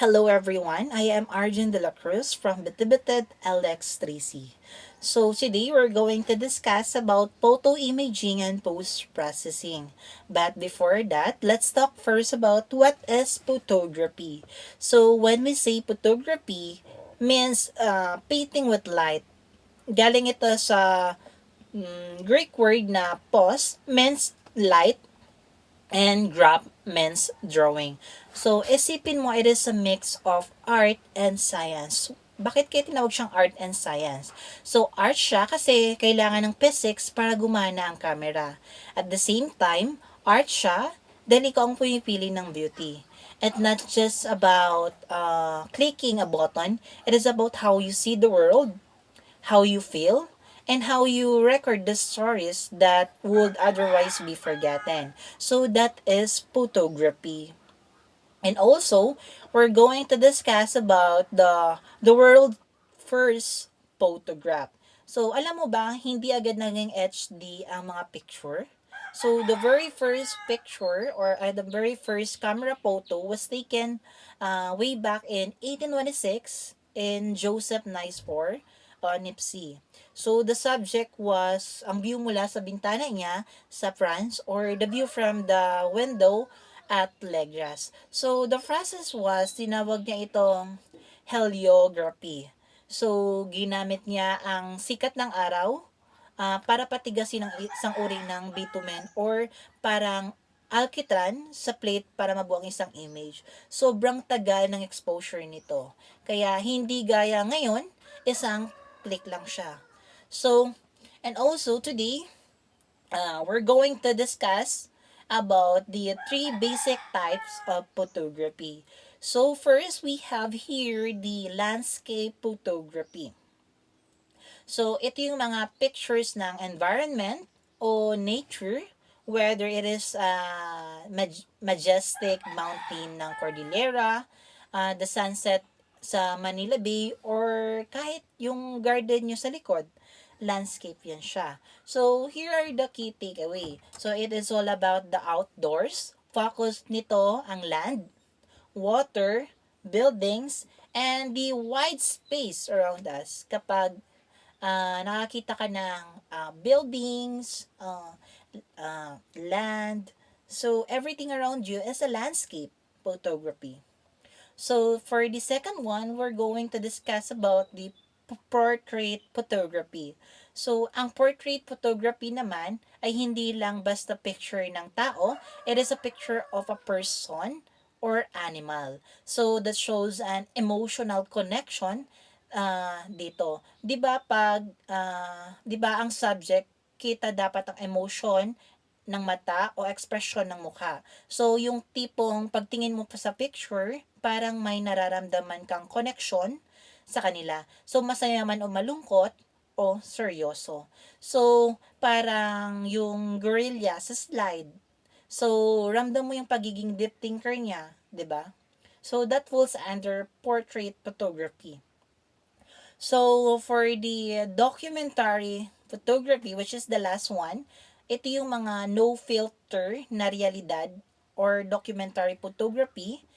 Hello everyone, I am Arjun De La Cruz from Bitibitit LX3C. So today we're going to discuss about photo imaging and post-processing. But before that, let's talk first about what is photography. So when we say photography, means painting with light. Galing ito sa Greek word na pos, means light, and graph means drawing. So, isipin mo, it is a mix of art and science. Bakit kaya tinawag siyang art and science? So, art siya kasi kailangan ng physics para gumana ang camera. At the same time, art siya dahil ikaw ang pumipili ng beauty. And not just about clicking a button, it is about how you see the world, how you feel, and how you record the stories that would otherwise be forgotten. So that is photography. And also, we're going to discuss about the world first photograph. So, alam mo ba, hindi agad naging HD ang mga picture. So, the very first picture or the very first camera photo was taken way back in 1826 in Joseph Nicephore, Nipsey. So, the subject was ang view mula sa bintana niya sa France or the view from the window at Legras. So, the process was, tinawag niya itong heliography. So, ginamit niya ang sikat ng araw para patigasin ang isang uri ng bitumen or parang alkitran sa plate para mabuo ang isang image. Sobrang tagal ng exposure nito. Kaya hindi gaya ngayon, isang click lang siya. So, and also today, we're going to discuss about the three basic types of photography. So first, we have here the landscape photography. So ito yung mga pictures ng environment o nature, whether it is majestic mountain ng Cordillera, the sunset sa Manila Bay, or kahit yung garden nyo sa likod, landscape yan siya. So, here are the key takeaway. So, it is all about the outdoors. Focus nito ang land, water, buildings, and the wide space around us. Kapag nakakita ka ng buildings, land, so everything around you is a landscape photography. So for the second one, we're going to discuss about the portrait photography. So, ang portrait photography naman ay hindi lang basta picture ng tao, it is a picture of a person or animal. So, that shows an emotional connection dito. 'Di ba pag 'di ba ang subject kita dapat ang emotion ng mata o ekspresyon ng mukha. So, yung tipong pagtingin mo pa sa picture, parang may nararamdaman kang connection sa kanila. So, masaya man o malungkot o seryoso. So, parang yung gorilla sa slide. So, ramdam mo yung pagiging deep thinker niya, 'di ba? So, that falls under portrait photography. So, for the documentary photography, which is the last one, ito yung mga no filter na realidad or documentary photography.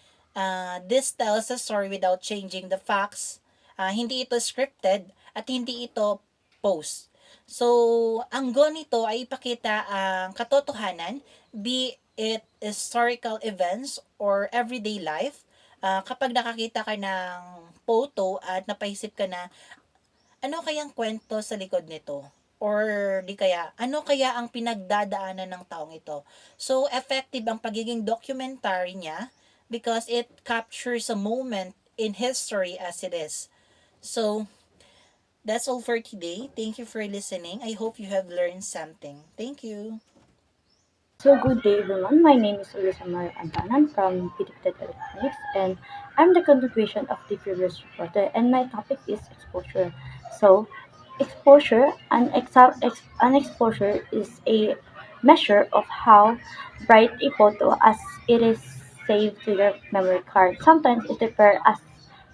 This tells a story without changing the facts. Hindi ito scripted at hindi ito post. So, ang goal nito ay ipakita ang katotohanan, be it historical events or everyday life. Kapag nakakita ka ng photo at napaisip ka na, ano kayang kwento sa likod nito? Or di kaya, ano kaya ang pinagdadaanan ng taong ito? So, effective ang pagiging documentary niya because it captures a moment in history as it is. So, that's all for today. Thank you for listening. I hope you have learned something. Thank you. So good day everyone, my name is Ulisamar Antanan from Pitiptet Electronics and I'm the continuation of the previous reporter and my topic is exposure. So exposure, an exposure is a measure of how bright a photo as it is saved to your memory card. Sometimes it refers as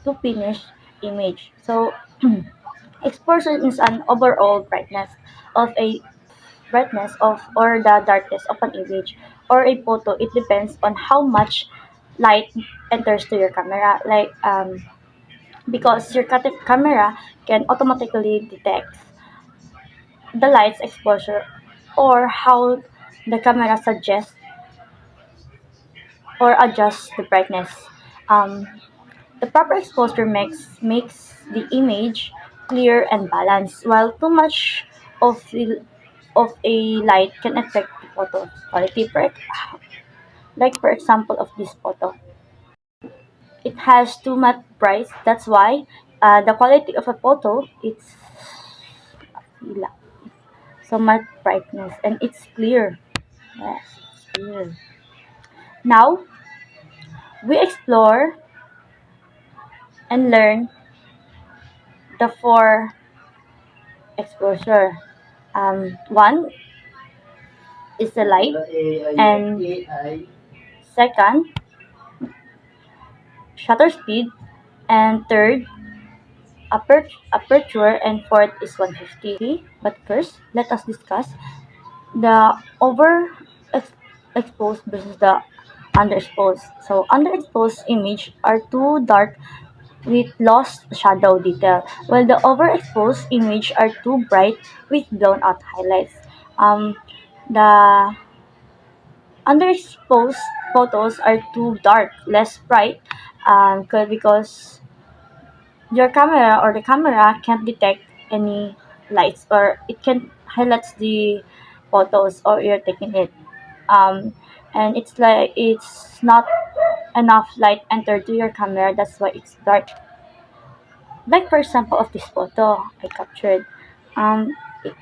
to finished image. So exposure is an overall brightness of or the darkness of an image or a photo. It depends on how much light enters to your camera. Because your camera can automatically detect the light's exposure or how the camera suggests or adjusts the brightness. Um, the proper exposure makes the image clear and balanced, while too much of a light can affect the photo quality. Like for example of this photo, it has too much bright. That's why the quality of a photo it's so much brightness and it's clear. Yes, it's clear. Now we explore and learn the four exposure. One is the light, and second, shutter speed, and third, aperture, and fourth is 150. But first, let us discuss the exposed versus the underexposed. So underexposed image are too dark with lost shadow detail, while the overexposed image are too bright with blown out highlights. The underexposed photos are too dark, less bright, because your camera or the camera can't detect any lights or it can highlights the photos or you're taking it. Um, and it's like it's not enough light enter to your camera. That's why it's dark. Like for example of this photo I captured,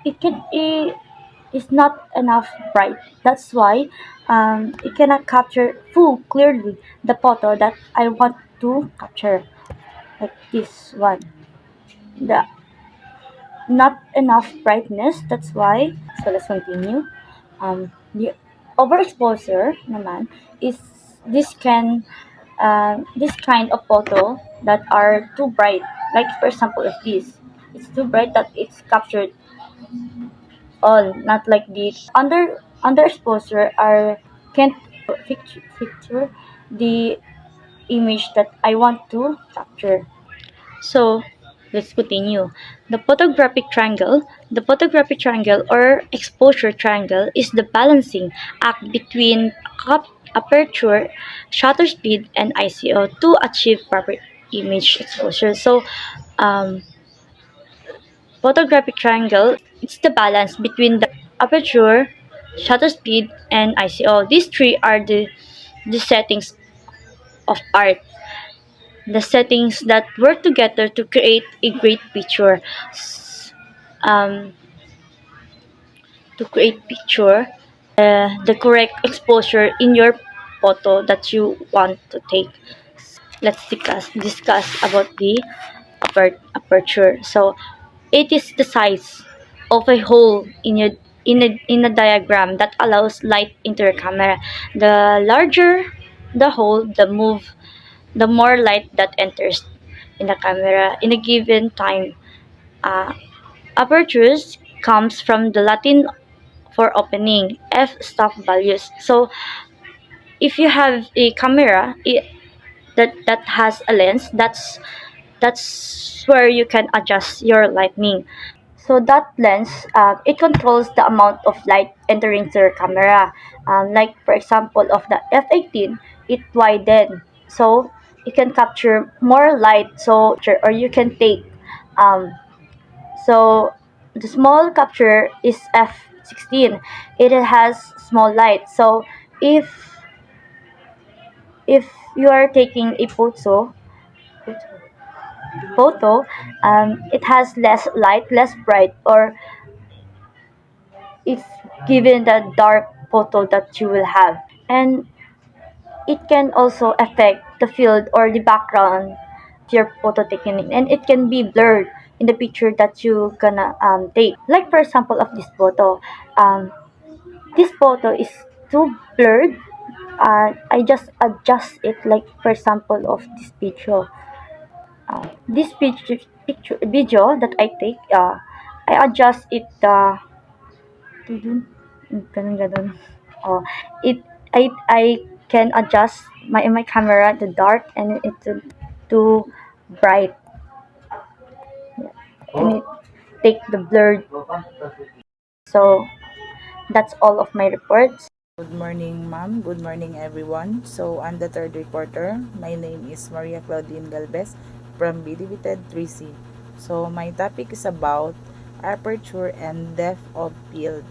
it is not enough bright. That's why it cannot capture full clearly the photo that I want to capture. Like this one, the not enough brightness. That's why. So let's continue. The overexposure naman is this can this kind of photo that are too bright. Like for example, if this, it's too bright that it's captured all, not like the underexposure are can't picture the image that I want to capture. So let's continue. The photographic triangle or exposure triangle is the balancing act between aperture, shutter speed, and ICO to achieve proper image exposure. So, um, photographic triangle it's the balance between the aperture, shutter speed, and ICO. These three are the settings of art, the settings that work together to create a great picture. Um, to create picture, the correct exposure in your photo that you want to take. Let's discuss about the aperture. So it is the size of a hole in a diagram that allows light into your camera. The larger the hole, the more light that enters in the camera in a given time. Uh, Apertures comes from the Latin for opening, f stop values. So if you have a camera that has a lens, that's where you can adjust your lighting. So that lens, it controls the amount of light entering to your camera. Like for example of the f18, it widen, so you can capture more light. So or you can take. Um, so the small capture is f16. It has small light. So if if you are taking a photo, it has less light, less bright, or it's given the dark photo that you will have. And it can also affect the field or the background of your photo taken, and it can be blurred in the picture that you gonna take. Like for example of um, this photo is too blurred. I just adjust it. Like for example of this picture, this picture video that I take, I adjust it. Ganun, ganun. Oh, it I can adjust my camera to dark and it to bright. Yeah. And it take the blurred. So that's all of my reports. Good morning, ma'am. Good morning, everyone. So, I'm the third reporter. My name is Maria Claudine Galvez from BDVTED 3C. So, my topic is about aperture and depth of field.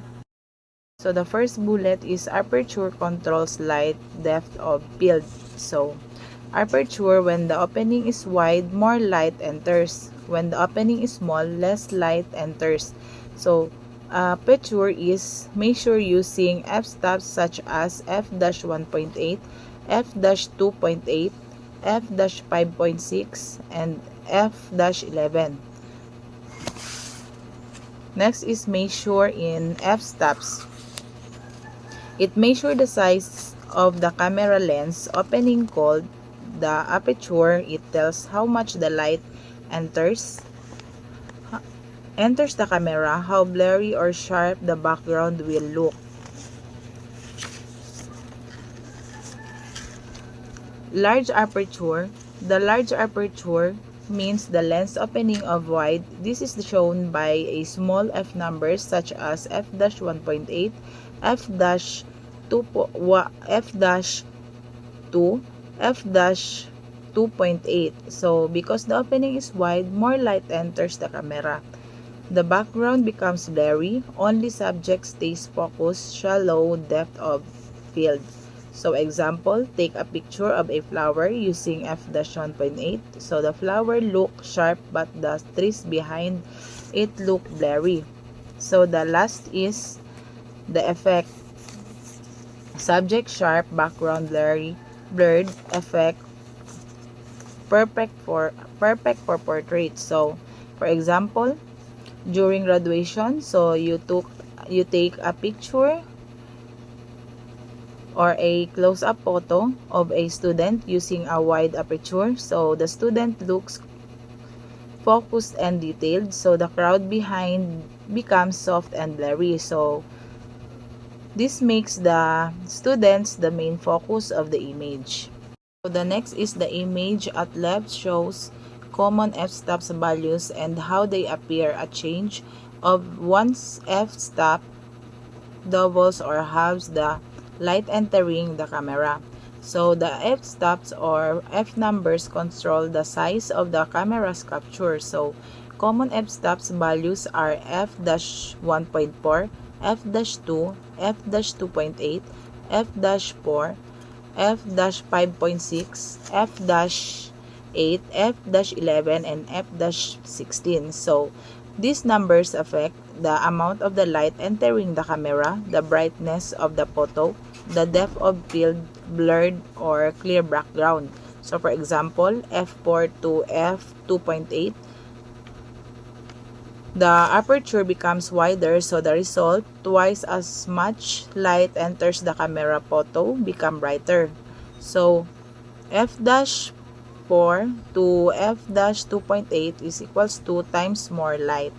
So, the first bullet is aperture controls light depth of field. So, aperture, when the opening is wide, more light enters. When the opening is small, less light enters. So, aperture is measured using f-stops such as f-1.8, f-2.8, f-5.6, and f-11. Next is measure in f-stops. It measures the size of the camera lens opening called the aperture. It tells how much the light enters the camera, how blurry or sharp the background will look. Large aperture. The large aperture means the lens opening of wide. This is shown by a small f numbers such as f-1.8, f-2, f-2, f-2.8. So, because the opening is wide, more light enters the camera. The background becomes blurry, only subject stays focused, shallow depth of field. So example, take a picture of a flower using f-1.8. So the flower look sharp but the trees behind it look blurry. So the last is the effect. Subject sharp, background blurred, effect perfect for portrait. So for example, during graduation, so you take a picture or a close-up photo of a student using a wide aperture. So the student looks focused and detailed. So the crowd behind becomes soft and blurry. So this makes the students the main focus of the image. So the next is the image at left shows common f-stops values and how they appear. A change of one's f-stop doubles or halves the light entering the camera. So the f-stops or f-numbers control the size of the camera's capture. So common f-stops values are f-1.4, f-2, f-2.8, f-4, f-5.6, f-8, f-11, and f-16. So these numbers affect the amount of the light entering the camera, the brightness of the photo, the depth of field, blurred or clear background. So for example, f4 to f2.8, the aperture becomes wider, so the result, twice as much light enters the camera, photo become brighter. So f-4 to f-2.8 is equals to times more light.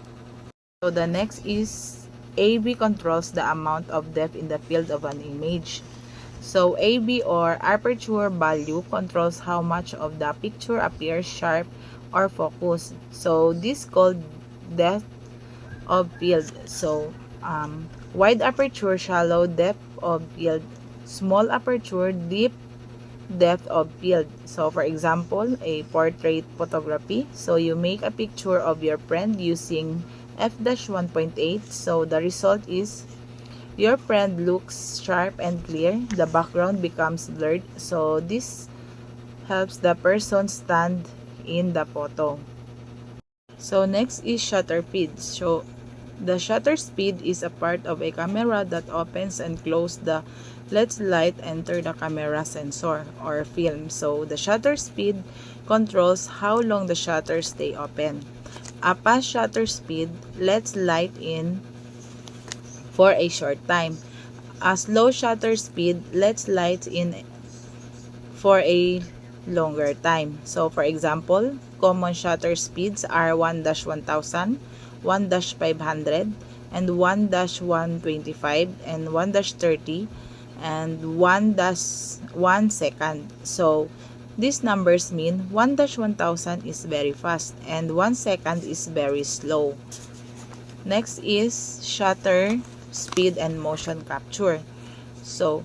So the next is AB controls the amount of depth in the field of an image. So AB or aperture value controls how much of the picture appears sharp or focused. So this called depth of field. So wide aperture, shallow depth of field. Small aperture, deep depth of field. So for example, a portrait photography. So you make a picture of your friend using f-1.8. So the result is your friend looks sharp and clear. The background becomes blurred. So this helps the person stand in the photo. So next is shutter speed. So the shutter speed is a part of a camera that opens and closes the lets light enter the camera sensor or film. So the shutter speed controls how long the shutters stay open. A fast shutter speed lets light in for a short time. A slow shutter speed lets light in for a longer time. So for example, common shutter speeds are 1-1000, 1-500, and 1-125, and 1-30, and 1 second. So these numbers mean 1-1000 is very fast and 1 second is very slow. Next is shutter speed and motion capture. So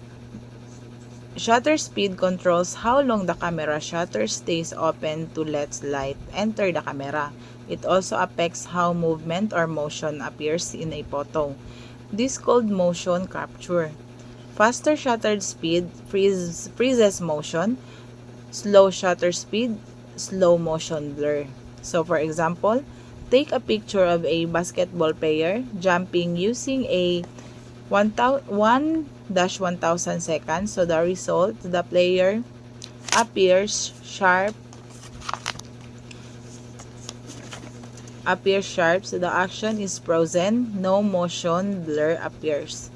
shutter speed controls how long the camera shutter stays open to let light enter the camera. It also affects how movement or motion appears in a photo. This is called motion capture. Faster shutter speed freezes motion. Slow shutter speed, slow motion blur. So for example, take a picture of a basketball player jumping using a 1-1000 seconds. So the result, the player appears sharp, so the action is frozen, no motion blur appears.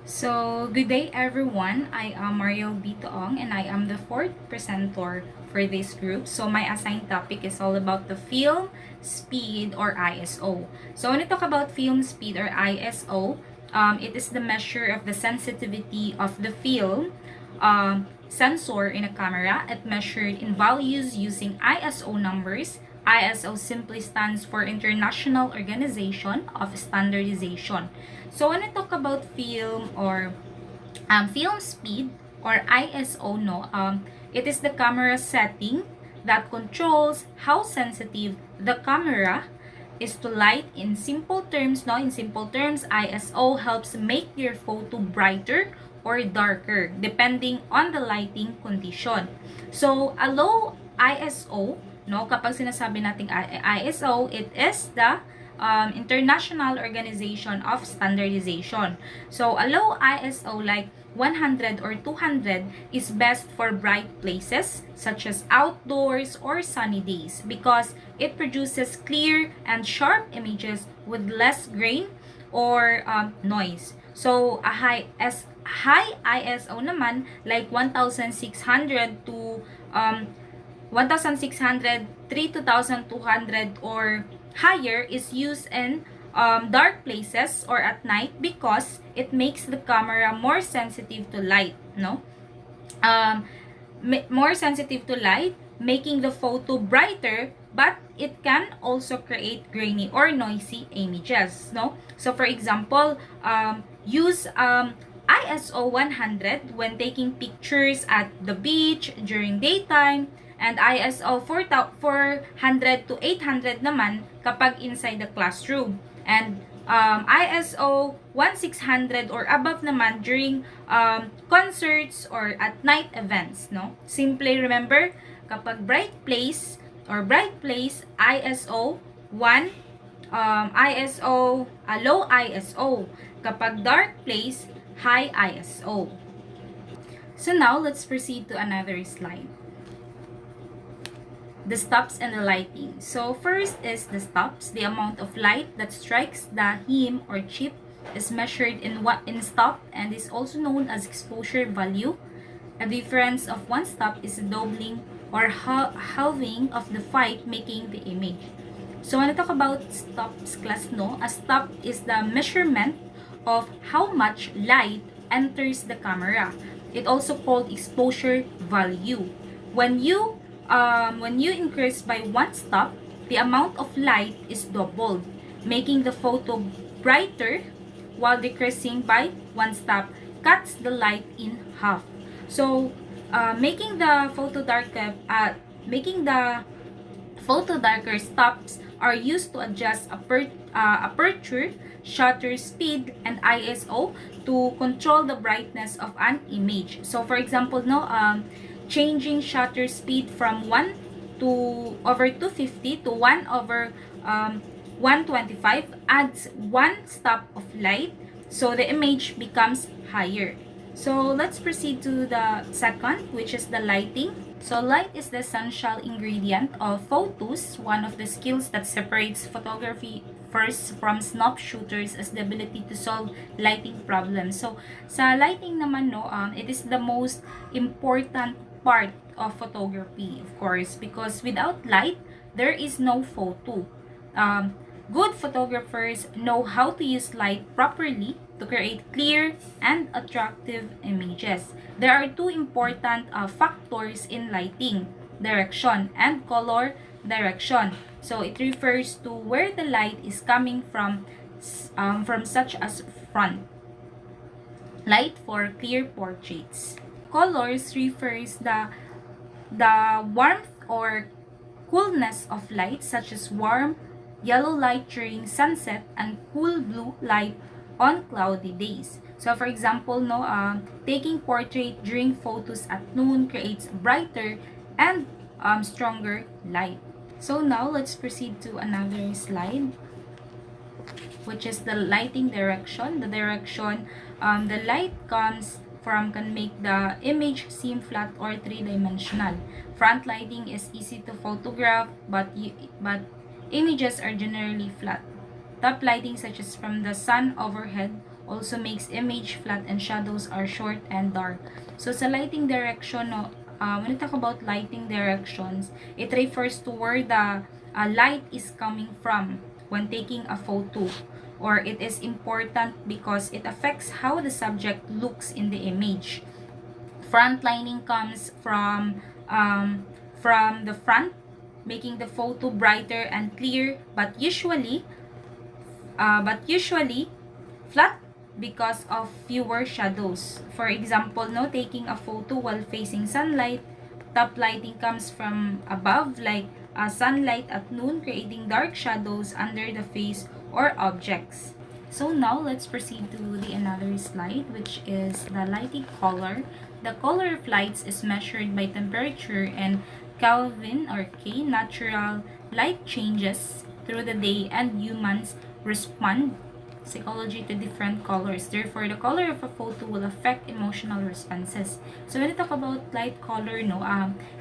So, good day everyone. I am Mario Bitoong and I am the fourth presenter for this group. So, my assigned topic is all about the film speed or ISO. So, when we talk about film speed or ISO, it is the measure of the sensitivity of the film sensor in a camera. It measured in values using ISO numbers. ISO simply stands for International Organization of Standardization. So when I talk about film or film speed or ISO, no, it is the camera setting that controls how sensitive the camera is to light. In simple terms, no, in simple terms, ISO helps make your photo brighter or darker depending on the lighting condition. So a low ISO, no, kapag sinasabi nating ISO, it is the International Organization of Standardization. So a low ISO like 100 or 200 is best for bright places such as outdoors or sunny days because it produces clear and sharp images with less grain or noise. So a high ISO naman like 1600 to 1600, 3200 or higher is used in dark places or at night because it makes the camera more sensitive to light, no? More sensitive to light, making the photo brighter, but it can also create grainy or noisy images, no? So for example, use ISO 100 when taking pictures at the beach during daytime, and ISO 400 to 800 naman kapag inside the classroom. And ISO 1600 or above naman during concerts or at night events, no? Simply remember, kapag bright place or bright place, ISO 1, low ISO. Kapag dark place, high ISO. So now, let's proceed to another slide. The stops and the lighting. So first is the stops. The amount of light that strikes the heme or chip is measured in stop and is also known as exposure value. A difference of one stop is a doubling or halving of the fight making the image. So when I talk about stops class, no, a stop is the measurement of how much light enters the camera. It also called exposure value. When you increase by one stop, the amount of light is doubled, making the photo brighter, while decreasing by one stop cuts the light in half. So, making the photo darker stops are used to adjust aperture, shutter speed, and ISO to control the brightness of an image. So, for example, no, changing shutter speed from 1 to over 250 to 1 over 125 adds one stop of light, so the image becomes higher. So let's proceed to the second, which is the lighting. So light is the essential ingredient of photos, one of the skills that separates photography first from snuff shooters as the ability to solve lighting problems. So sa lighting naman, no, it is the most important part of photography, of course, because without light there is no photo. Good photographers know how to use light properly to create clear and attractive images. There are two important factors in lighting: direction and color direction. So it refers to where the light is coming from such as front. Light for clear portraits. Colors refers the warmth or coolness of light, such as warm yellow light during sunset and cool blue light on cloudy days. So for example, taking portrait during photos at noon creates brighter and stronger light. So now let's proceed to another slide, which is the lighting direction. The light comes from can make the image seem flat or three-dimensional. Front lighting is easy to photograph, but images are generally flat. Top lighting, such as from the sun overhead, also makes image flat and shadows are short and dark. So sa lighting direction, when we talk about lighting directions, it refers to where the light is coming from when taking a photo, or it is important because it affects how the subject looks in the image. Front lighting comes from the front, making the photo brighter and clear, but usually flat because of fewer shadows. For example, taking a photo while facing sunlight. Top lighting comes from above, like sunlight at noon, creating dark shadows under the face or objects. So now let's proceed to the another slide, which is the lighting color. The color of lights is measured by temperature and Kelvin or K. Natural light changes through the day, and humans respond psychology to different colors. Therefore, the color of a photo will affect emotional responses. So when we talk about light color,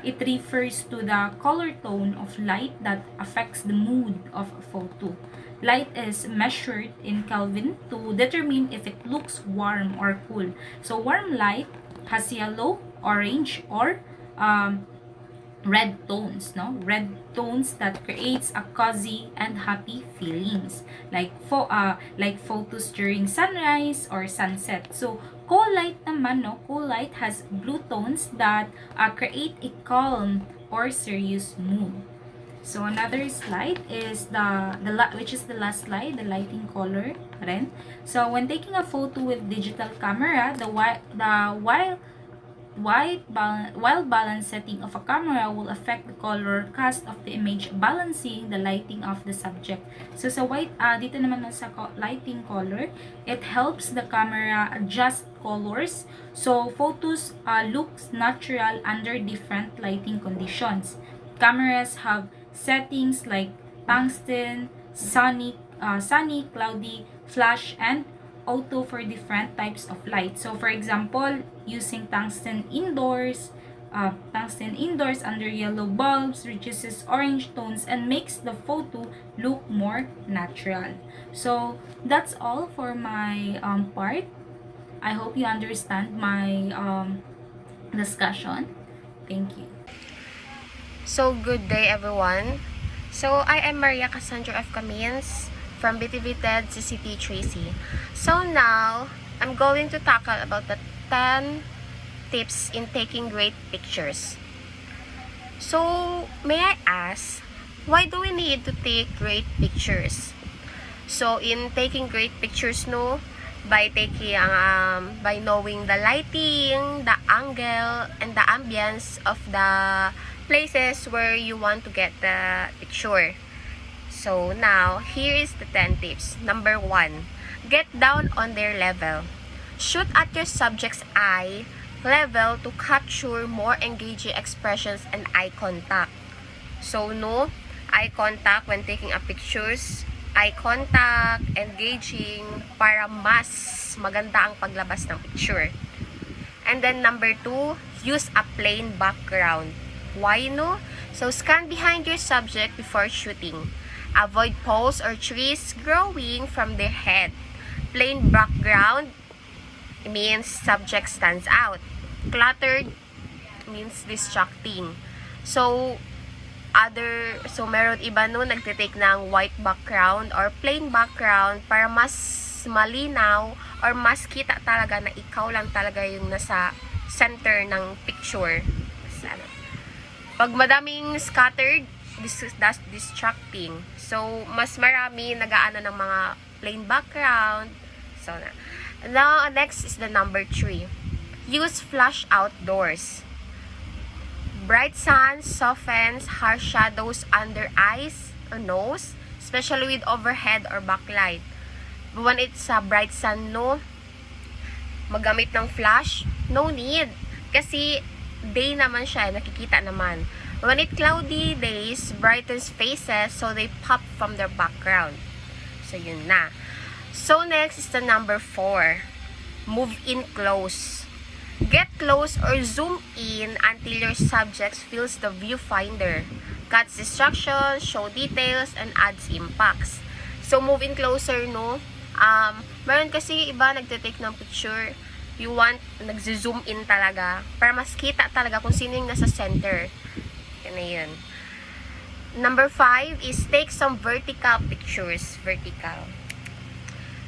it refers to the color tone of light that affects the mood of a photo. Light is measured in Kelvin to determine if it looks warm or cool. So warm light has yellow, orange, or red tones, red tones that creates a cozy and happy feelings, like photos during sunrise or sunset. So cool light naman, cool light has blue tones that create a calm or serious mood. So another slide is which is the last slide, the lighting color rin. So when taking a photo with digital camera, while balance setting of a camera will affect the color cast of the image, balancing the lighting of the subject. So sa dito naman sa lighting color, it helps the camera adjust colors so photos looks natural under different lighting conditions. Cameras have settings like tungsten, sunny, cloudy, flash, and auto for different types of light. So for example, using tungsten indoors under yellow bulbs reduces orange tones and makes the photo look more natural. So that's all for my part. I hope you understand my discussion. Thank you. So, good day everyone. So, I am Maria Cassandra F. Camins from BTV-TED CCT Tracy. So now, I'm going to tackle about the 10 tips in taking great pictures. So, may I ask, why do we need to take great pictures? So, in taking great pictures, by knowing the lighting, the angle, and the ambience of the places where you want to get the picture. So now, here is the 10 tips. Number 1, get down on their level. Shoot at your subject's eye level to capture more engaging expressions and eye contact. So eye contact when taking a pictures, eye contact, engaging, para mas maganda ang paglabas ng picture. And then number 2, use a plain background. Why So scan behind your subject before shooting. Avoid poles or trees growing from their head. Plain background means subject stands out. Cluttered means distracting. So So meron iba no nagtitake ng white background or plain background para mas malinaw or mas kita talaga na ikaw lang talaga yung nasa center ng picture. Sana. Pag madaming scattered, that's distracting. So, mas marami nag-aano ng mga plain background. So, now, next is the number 3. Use flash outdoors. Bright sun softens harsh shadows under eyes or nose, especially with overhead or backlight. When it's a bright sun, no, magamit ng flash, no need. Kasi day naman siya, nakikita naman. When it cloudy days, brightens faces so they pop from their background. So, yun na. So, next is the number 4. Move in close. Get close or zoom in until your subject fills the viewfinder. Cuts distractions, show details, and adds impacts. So, move in closer, no? Meron kasi iba nagtitake ng picture. You want, nagzo-zoom in talaga para mas kita talaga kung sino yung nasa center. Yan na yun. Number 5 is take some vertical pictures. Vertical.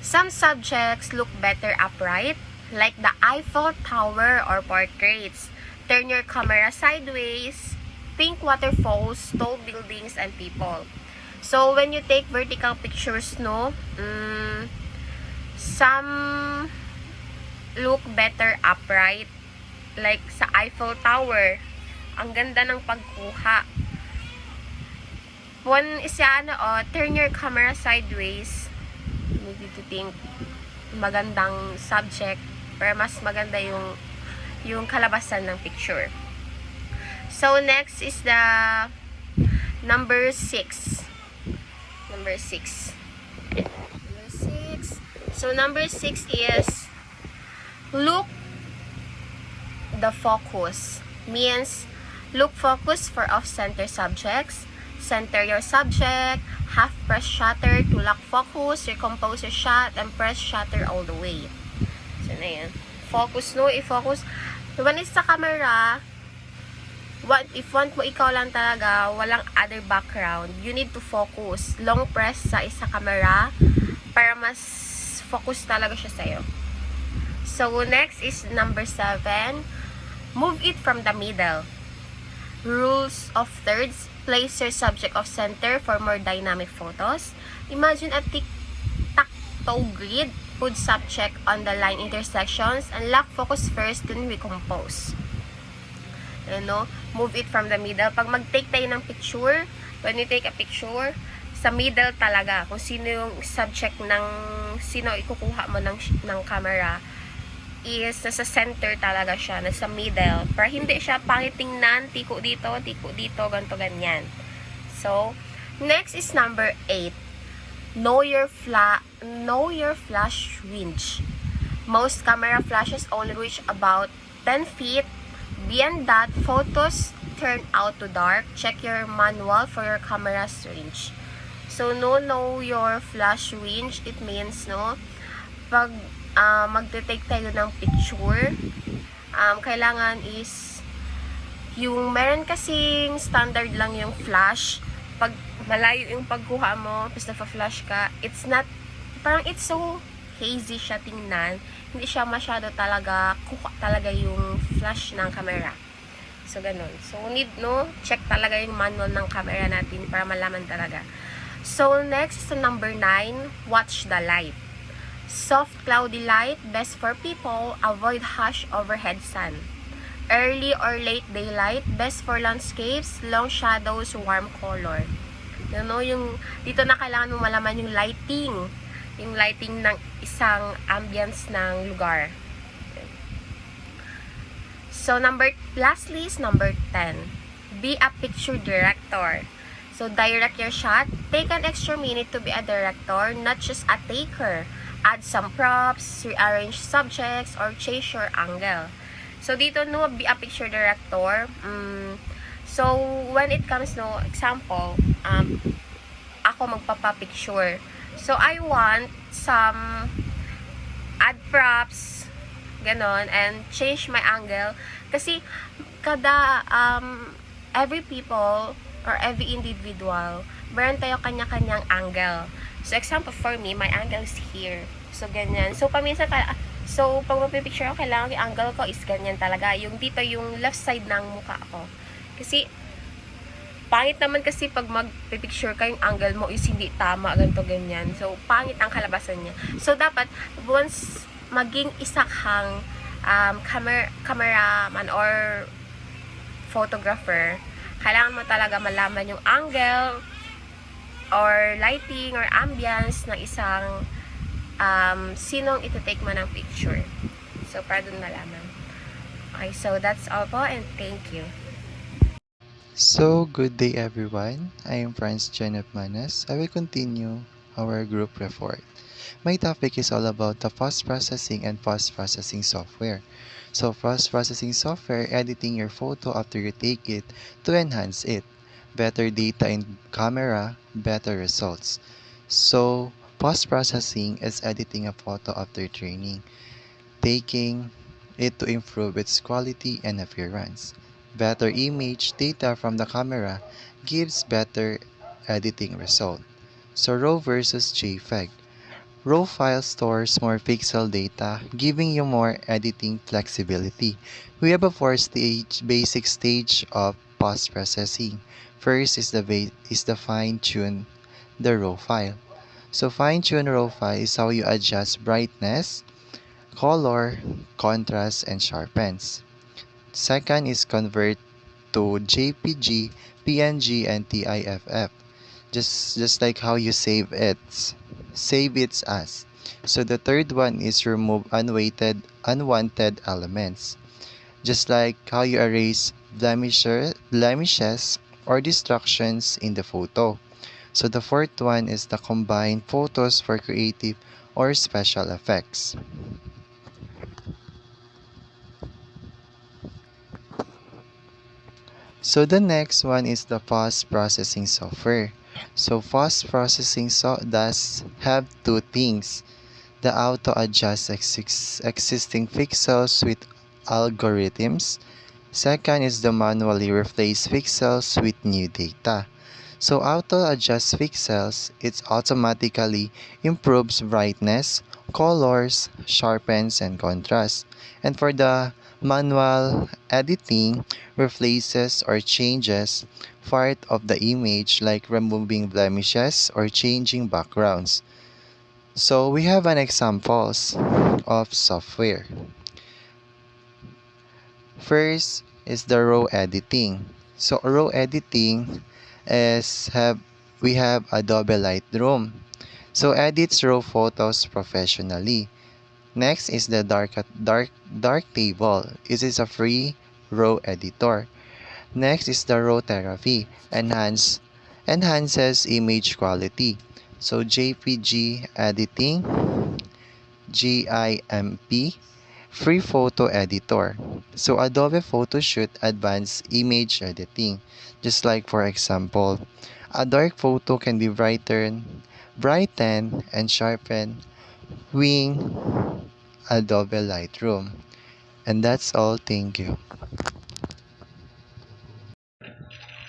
Some subjects look better upright, like the Eiffel Tower or portraits. Turn your camera sideways. Think waterfalls, tall buildings, and people. So, when you take vertical pictures, no, some look better upright. Like sa Eiffel Tower. Ang ganda ng pagkuha. One is turn your camera sideways. Maybe to think magandang subject para mas maganda yung kalabasan ng picture. So, next is the number 6. Number 6. So, number 6 is look the focus. Means, look focus for off-center subjects. Center your subject. Half press shutter to lock focus. Recompose your shot and press shutter all the way. So, na yan. Focus, no? I-focus. When it's sa camera, if want mo ikaw lang talaga, walang other background, you need to focus. Long press sa isa camera para mas focus talaga siya sa'yo. So, next is number 7. Move it from the middle. Rules of thirds. Place your subject off center for more dynamic photos. Imagine a tic-tac-toe grid. Put subject on the line intersections and lock focus first, then recompose. Move it from the middle. Pag mag-take tayo ng picture, when you take a picture, sa middle talaga, kung sino yung subject ng sino ikukuha mo ng camera, is nasa center talaga siya, nasa middle, para hindi siya pangitingnan, tiko dito, ganito, ganyan. So, next is number 8. Know your flash range. Most camera flashes only reach about 10 feet. Beyond that, photos turn out to dark. Check your manual for your camera's range. So, know your flash range. It means, pag magte-take tayo ng picture, kailangan is yung meron kasing standard lang yung flash. Pag malayo yung pagkuha mo, tapos na-flash ka, it's so hazy siya tingnan. Hindi siya masyado talaga kuha talaga yung flash ng camera. So, ganun. So, check talaga yung manual ng camera natin para malaman talaga. So, next is number 9, watch the light. Soft cloudy light, best for people. Avoid harsh overhead sun. Early or late daylight, best for landscapes. Long shadows, warm color. Dito na kailangan mo malaman yung lighting. Yung lighting ng isang ambience ng lugar. So, lastly is number 10. Be a picture director. So, direct your shot. Take an extra minute to be a director, not just a taker. Add some props, rearrange subjects, or change your angle. So, dito, be a picture director. So, when it comes, example, ako magpapapicture. So, I want some add props, ganon, and change my angle. Kasi, every people or every individual, meron tayo kanya-kanyang angle. So, example for me, my angle is here. So, ganyan. So, so, pag mapipicture ako, kailangan yung angle ko is ganyan talaga. Yung dito, yung left side ng mukha ko. Kasi, pangit naman kasi pag magpipicture ka, yung angle mo is hindi tama, ganito, ganyan. So, pangit ang kalabasan niya. So, dapat, once maging isa kang cameraman or photographer, kailangan mo talaga malaman yung angle or lighting or ambience ng isang sinong iti-take mo ng picture. So, para dun malaman. Okay, so that's all po and thank you. So, good day everyone. I am Franz Janet Manas. I will continue our group report. My topic is all about the post-processing and post-processing software. So, post-processing software, editing your photo after you take it to enhance it. Better data in camera, better results. So, post-processing is editing a photo after training, taking it to improve its quality and appearance. Better image data from the camera gives better editing result. So RAW versus JPEG. RAW file stores more pixel data, giving you more editing flexibility. We have a basic stage of post-processing. First is the fine-tune the RAW file. So fine-tune RAW file is how you adjust brightness, color, contrast, and sharpens. Second is convert to JPG, PNG, and TIFF. Just like how you save it. Save it as. So the third one is remove unwanted elements. Just like how you erase blemishes or distractions in the photo. So the fourth one is the combine photos for creative or special effects. So the next one is the post-processing software. So post-processing does have two things. The auto adjust existing pixels with algorithms. Second is the manually replace pixels with new data. So auto adjust pixels, it automatically improves brightness, colors, sharpens, and contrast. And for the manual editing, replaces or changes part of the image like removing blemishes or changing backgrounds. So we have an examples of software. First is the RAW editing. So RAW editing we have Adobe Lightroom. So edits RAW photos professionally. Next is the Darktable. This is a free RAW editor. Next is the RAW therapy. Enhances image quality. So JPG editing, GIMP, free photo editor. So Adobe Photoshoot advanced image editing. Just like for example, a dark photo can be brighten and sharpen with Adobe Lightroom. And that's all. Thank you.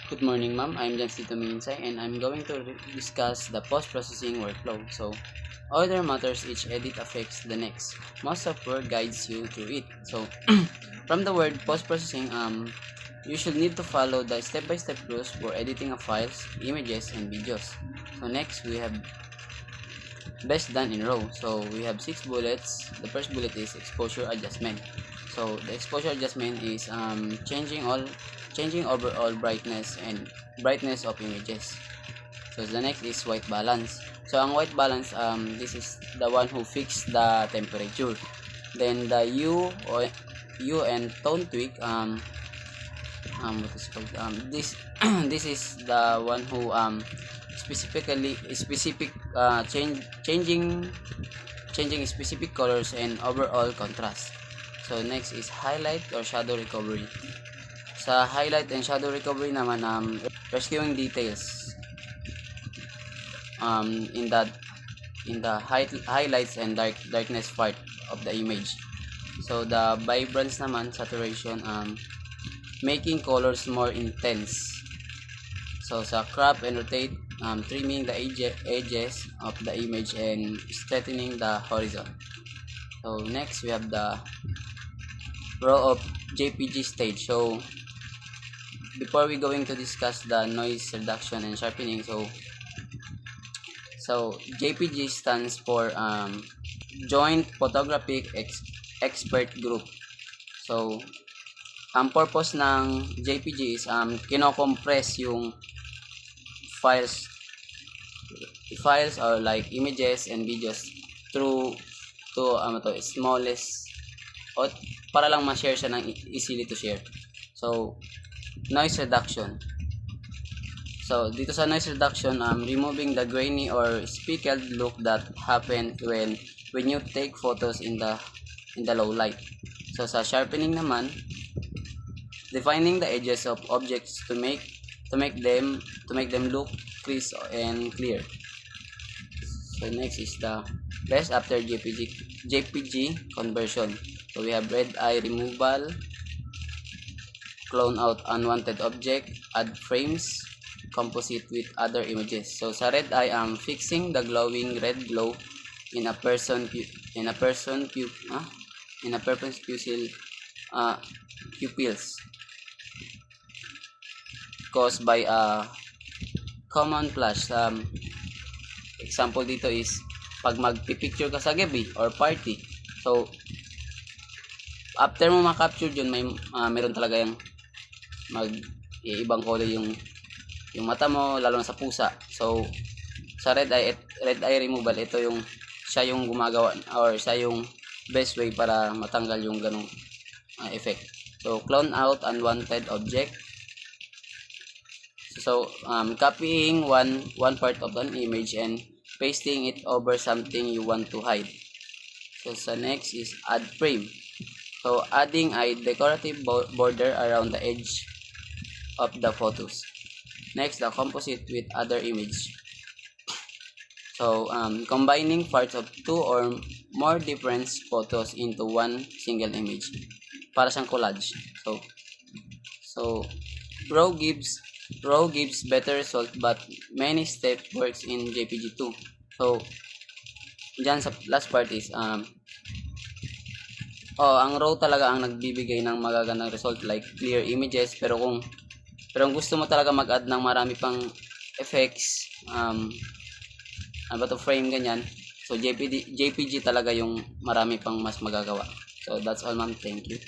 Good morning, ma'am. I'm Jancito Minsay, and I'm going to discuss the post-processing workflow. So, order matters, each edit affects the next. Most software guides you through it. So, from the word post-processing, you should need to follow the step-by-step rules for editing of files, images, and videos. So, next we have best done in RAW. So, we have 6 bullets. The first bullet is exposure adjustment. So, the exposure adjustment is changing overall brightness of images. So the next is white balance. So ang white balance, this is the one who fixes the temperature. Then the hue and tone tweak, what is called, this this is the one who changing specific colors and overall contrast. So next is highlight or shadow recovery. Sa highlight and shadow recovery naman, rescuing details in the highlights and darkness part of the image. So the vibrance naman, saturation, making colors more intense. So sa crop and rotate, trimming the edges of the image and straightening the horizon. So next we have the row of JPG stage. So before we going to discuss the noise reduction and sharpening, so JPG stands for Joint Photographic Expert Group. So ang purpose ng JPG is kino-compress yung files or like images and videos through to smallest, o para lang ma-share siya ng easily to share. So noise reduction. So dito sa noise reduction, removing the grainy or speckled look that happen when you take photos in the low light. So sa sharpening naman, defining the edges of objects to make them look crisp and clear. So next is the best after JPG conversion. So we have red eye removal, clone out unwanted object, add frames, composite with other images. So sa red eye, fixing the glowing red glow in a person's pupils caused by a common flash. Example dito is pag magpipicture ka sa gabi or party. So after mo ma-capture yun, meron talaga yung ibang color yung mata mo, lalo na sa pusa. So sa red eye removal, siya yung gumagawa or siya yung best way para matanggal yung ganong effect. So clone out unwanted object. So copying one part of an image and pasting it over something you want to hide. So sa next is add frame. So adding a decorative border around the edge of the photos. Next, the composite with other image. So combining parts of two or more different photos into one single image. Para siyang collage. So raw gives better result, but many step works in JPG 2. So diyan sa last part is ang raw talaga ang nagbibigay ng magagandang result, like clear images. Pero kung gusto mo talaga mag-add ng marami pang effects, frame ganyan, so JPG talaga yung marami pang mas magagawa. So that's all, ma'am. Thank you.